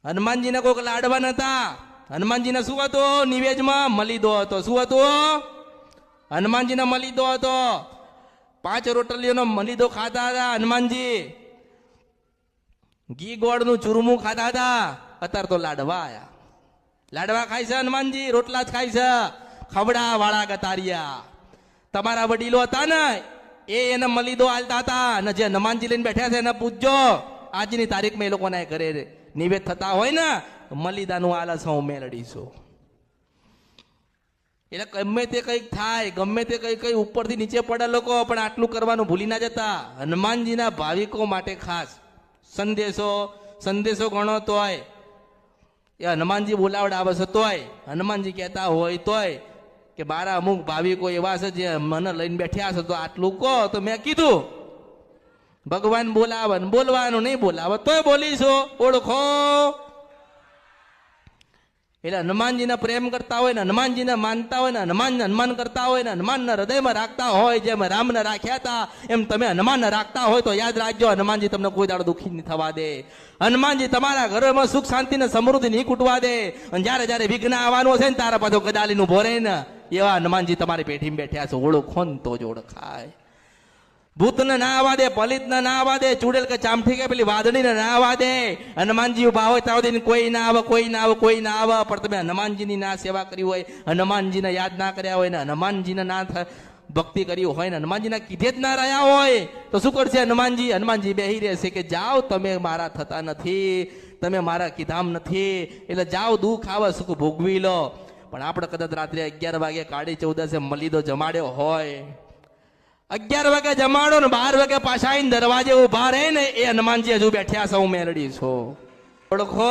હનુમાનજીને કોઈક લાડવા નતા. હનુમાનજીને શું હતું? નિવેદમાં મલીદો હતો. શું હતું? હનુમાનજીને મલીદો હતો. 5 રોટલીઓનો મલીદો ખાતા હતા હનુમાનજી. ઘી ગોળનું ચૂરમું ખાતા હતા. અત્યારે તો લાડવા આયા. લાડવા ખાય છે હનુમાનજી, રોટલા જ ખાય છે. ખવડા વાળા ગતારિયા. તમારા વડીલો હતા ને એને મલીદો આલતા હતા. અને જે હનુમાનજી લઈને બેઠા છે એને પૂછજો, આજની તારીખમાં એ લોકોના ઘરે નિવેદ થતા હોય ને મલીદાનું આલસ હું મેળડીશું. એટલે ગમે તે કંઈક થાય, ગમે તે કઈ ઉપરથી નીચે પડે લોકો, પણ આટલું કરવાનું ભૂલી ના જતા. હનુમાનજીના ભાવિકો માટે ખાસ સંદેશો ગણો તોય એ હનુમાનજી બોલાવડાવે છે, તોય હનુમાનજી કહેતા હોય તોય કે મારા અમુક ભાવિકો એવા છે જે મને લઈને બેઠ્યા છે, તો આટલું કહો. તો મેં કીધું ભગવાન બોલાવે ને બોલવાનું, નહીં બોલાવે તોય બોલીશું. ઓળખો. એટલે હનુમાનજીને પ્રેમ કરતા હોય ને, હનુમાનજીને માનતા હોય ને, હનુમાનને હનુમાન કરતા હોય ને, હનુમાનને હૃદયમાં રાખતા હોય, જેમ રામને રાખ્યા હતા એમ તમે હનુમાનને રાખતા હોય તો યાદ રાખજો, હનુમાનજી તમને કોઈ દાડો દુઃખી નહીં થવા દે. હનુમાનજી તમારા ઘરમાં સુખ શાંતિ ને સમૃદ્ધિ નહીં કૂટવા દે. અને જયારે જયારે વિઘ્ન આવવાનું છે ને તારા પાછો ગદાલીનું ભોરે ને, એવા હનુમાનજી તમારી પેઢીમાં બેઠ્યા છે. ઓળખો ને તો જ ઓળખાય. ભૂતને ના આવવા દે, પલિતને ના આવવા દે, ચૂડેલ કે ચામઠી કે પેલી વાદળીને ના આવવા દે. હનુમાનજી ઉભા હોય ત્યાં સુધી કોઈ ના આવે, કોઈ ના આવે, કોઈ ના આવે. પણ તમે હનુમાનજીની ના સેવા કરી હોય, હનુમાનજીને યાદ ના કર્યા હોય ને, હનુમાનજીને ના ભક્તિ કરી હોય ને, હનુમાનજીના કીધે જ ના રહ્યા હોય તો શું કરશે હનુમાનજી? હનુમાનજી બેહી રહેશે કે જાઓ, તમે મારા થતા નથી, તમે મારા કીધામ નથી, એટલે જાઓ, દુઃખ આવે સુખ ભોગવી લો. પણ આપણે કદાચ રાત્રે 11 વાગે કાળી ચૌદસે મલીદો જમાડ્યો હોય, 11 વાગે જમાડો ને 12 વાગે પાછા આવીને દરવાજે ઉભા રહે ને, એ હનુમાનજી હજુ બેઠ્યા છે. હું મેલડી છું. ઓળખો.